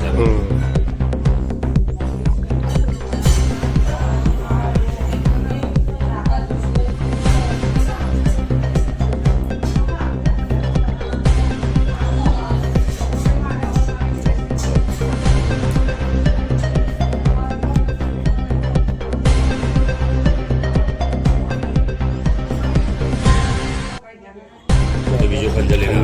સાહેબ. બીજો ખંજર લઈને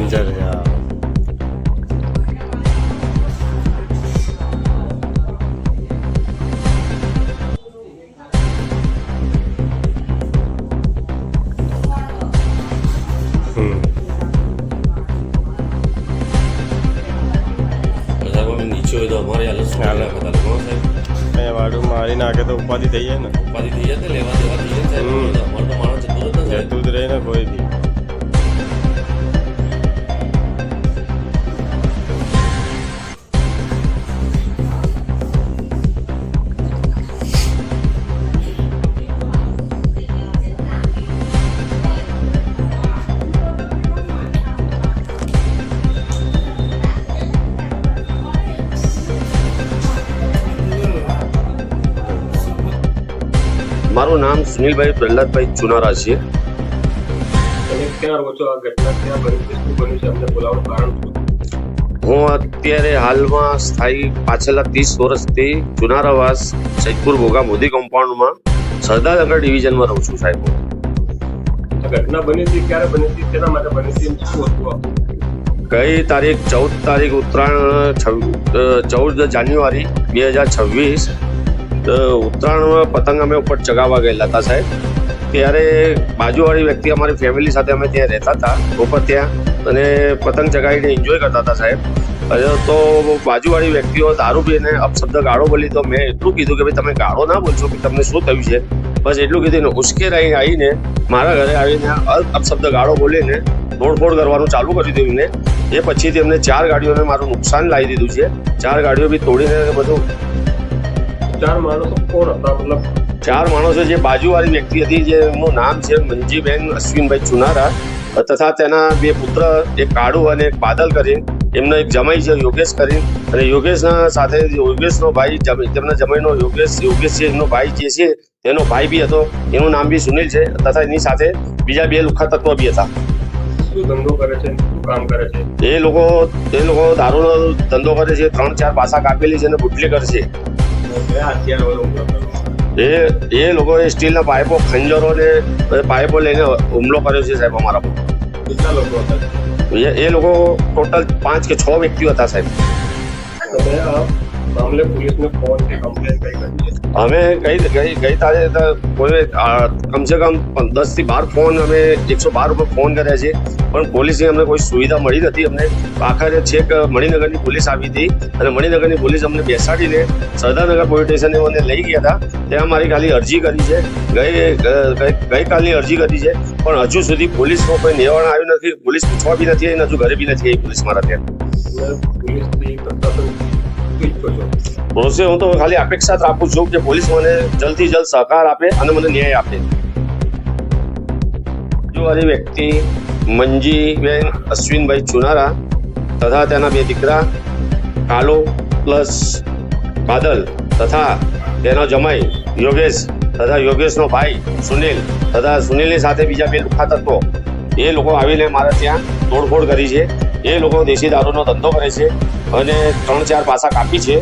નીચે હોય તો અમારી હાલત શું હાલે બધા લોકો સાહેબ? વાડું મારી નાખે તો ઉપાધિ થઈ જાય ને. ઉપાધિ થઈ જાય ને, લેવા દેવા થઈ જાય સાહેબ. અમારે તો માણસ જતો જ જતું જ રહે ને કોઈ બી. મારું નામ સુનિલભાઈ પ્રહલાદભાઈ ચુનારા છે. હું અત્યારે હાલમાં સ્થાયી પાછલા 30 વર્ષથી ચુનારાવાસ સૈદપુર ભોગા મોદી કમ્પાઉન્ડમાં સરદારનગર ડિવિઝનમાં રહું છું સાહેબ. ઘટના બની હતી, ક્યારે બની હતી, તેના માટે બની હતી, શું હતું? ગઈ તારીખ 14 તારીખ ઉત્તરાયણ 14 જાન્યુઆરી 2026 ઉત્તરાયણમાં પતંગ અમે ઉપર ચગાવવા ગયેલા હતા સાહેબ. ત્યારે બાજુવાળી વ્યક્તિ અમારી ફેમિલી સાથે અમે ત્યાં રહેતા હતા ઉપર ત્યાં, અને પતંગ ચગાવીને એન્જોય કરતા હતા સાહેબ. તો બાજુવાળી વ્યક્તિઓ દારૂ પીને અપશબ્દ ગાળો બોલી. તો મેં એટલું કીધું કે ભાઈ તમે ગાળો ના બોલશો, કે તમને શું થયું છે, બસ એટલું કીધું. ઉશ્કેરાઈ આવીને મારા ઘરે આવીને અપશબ્દ ગાળો બોલીને તોડફોડ કરવાનું ચાલુ કરી દીધું ને. એ પછીથી એમને 4 ગાડીઓને મારું નુકસાન લાવી દીધું છે. 4 ગાડીઓ બી તોડીને બધું. 4 માણસો કોણ હતા? મતલબ 4 માણસો જે બાજુવાળી વ્યક્તિ હતી, જેનું નામ છે મંજીબેન અશ્વિનભાઈ ચુનારા, તથા તેના 2 પુત્ર, એક કાળુ અને એક બાદલ કરી. એમનો એક જમાઈ છે યોગેશ કરી, અને યોગેશના સાથે યોગેશનો ભાઈ, તેમના જમાઈનો યોગેશ છે, એમનો ભાઈ જે છે તેનો ભાઈ બી હતો, એનું નામ બી સુનિલ છે, તથા એની સાથે બીજા 2 લુખ્ખા તત્વ બી હતા. શું ધંધો કરે છે, શું કામ કરે છે? એ લોકો દારૂનો ધંધો કરે છે, 3-4 પાસા કાપેલી છે અને બુટલેગર છે. એ લોકોએ સ્ટીલના પાઇપો, ખંજરો ને પાઇપો લઈને હુમલો કર્યો છે સાહેબ અમારા પર. કેટલા લોકો હતા? એ લોકો ટોટલ 5 કે 6 વ્યક્તિઓ હતા સાહેબ. તમે આ મામલે પોલીસને ફોન કે કમ્પ્લેન કઈ કરી છે? અમે ગઈ તારીખે કોઈ કમસે કમ 10 થી 12 ફોન અમે 112 ઉપર ફોન કર્યા છે, પણ પોલીસની અમને કોઈ સુવિધા મળી નથી. અમને આખરે છેક મણિનગરની પોલીસ આવી હતી, અને મણિનગરની પોલીસ અમને બેસાડીને સરદારનગર પોલીસ સ્ટેશને મને લઈ ગયા હતા. ત્યાં મારી ખાલી અરજી કરી છે, ગઈકાલની અરજી કરી છે, પણ હજુ સુધી પોલીસનું કોઈ નિવારણ આવ્યું નથી. પોલીસ પૂછવા બી નથી આવી, હજુ ઘરે બી નથી આવી પોલીસ મારા ત્યાં. રોષે હું તો ખાલી અપેક્ષા રાખું છું કે પોલીસ મને જલ્દથી જલ્દ સહકાર આપે અને મને ન્યાય આપે. બાજુવાળી વ્યક્તિ મંજીબેન અશ્વિનભાઈ ચુનારા તથા તેના 2 દીકરા કાલો પ્લસ બાદલ, તથા તેનો જમાઈ યોગેશ, તથા યોગેશનો ભાઈ સુનિલ, તથા સુનિલની સાથે બીજા 2 લુખ્ખા તત્વો, એ લોકો આવીને મારા ત્યાં તોડફોડ કરી છે. એ લોકો દેશી દારૂનો ધંધો કરે છે અને 3-4 પાસા કાપી છે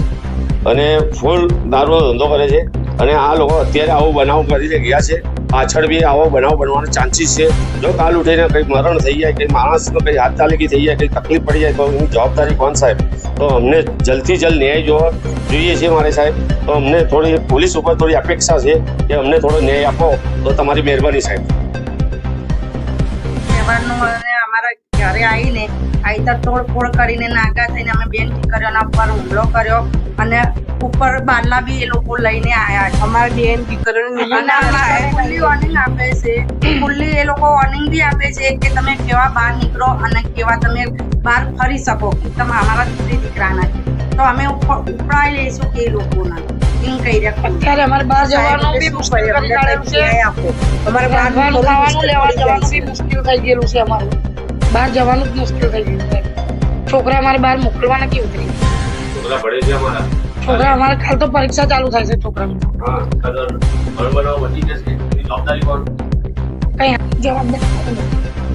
અને ફૂલ દારૂનો ધંધો કરે છે. અને આ લોકો અત્યારે આવો બનાવ કરીને ગયા છે. પાછળ બી આવો બનાવ બનવાનો ચાન્સીસ છે. જો કાલ ઉઠીને કંઈ મરણ થઈ જાય, કંઈ માણસનો કંઈ હાથ ચાલકી થઈ જાય, કંઈ તકલીફ પડી જાય, તો એની જવાબદારી કોણ સાહેબ? તો અમને જલ્દથી જલ્દ ન્યાય જોઈએ છે મારે સાહેબ. તો અમને થોડી પોલીસ ઉપર થોડી અપેક્ષા છે કે અમને થોડો ન્યાય આપો તો તમારી મહેરબાની સાહેબ. અમારા ઘરે આવીને તોડફોડ કરીને નાગા થઈને અમે બેન દીકરીઓના ઉપર હુમલો કર્યો, અને ઉપર બારલા બી એ લોકો લઈને આવ્યા છે. અમારી બેન દીકરીઓને ખુલ્લી વોર્નિંગ આપે છે, ખુલ્લી એ લોકો વોર્નિંગ બી આપે છે કે તમે કેવા બહાર નીકળો અને કેવા તમે બહાર ફરી શકો, તમે અમારા દીકરાના. તો અમે ઉપડાવી લઈશું કે એ લોકોના અત્યારે અમારે બહાર જવાનું બી મુશ્કેલ કરી કાઢેલું છે. અમારે ખાવાનું લેવા જવાનું બી મુશ્કેલ થઈ ગયેલું છે. અમારું બહાર જવાનું જ મુશ્કેલ થઈ ગયું છે. છોકરા અમારે બહાર મોકલવાના કેવું થઈ? છોકરા ભણે છે અમારા છોકરા અમારે કાલ તો પરીક્ષા ચાલુ થાય છે છોકરાની. હા બનાવ વધી જશે એની જવાબદારી કોણ? કઈ જવાબદારી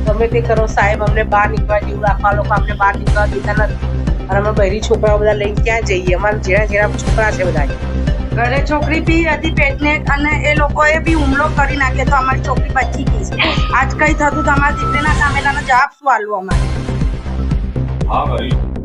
ગમે તે કરો સાહેબ, અમને બહાર નીકળવા જેવું રાખવા લોકો અમને બહાર નીકળવા દેતા નથી. અને અમે બહેરી છોકરાઓ બધા લઈને ક્યાં જઈએ? અમારા જેના છોકરા છે બધા. ઘરે છોકરી બી હતી પ્રેગ્નેન્ટ અને એ લોકોએ બી હુમલો કરી નાખ્યો તો અમારી છોકરી બચી ગઈ છે. આજ કઈ થતું તો અમારી દીકરીના સામેલાનો જવાબ શું આલવો અમારે? હા ભાઈ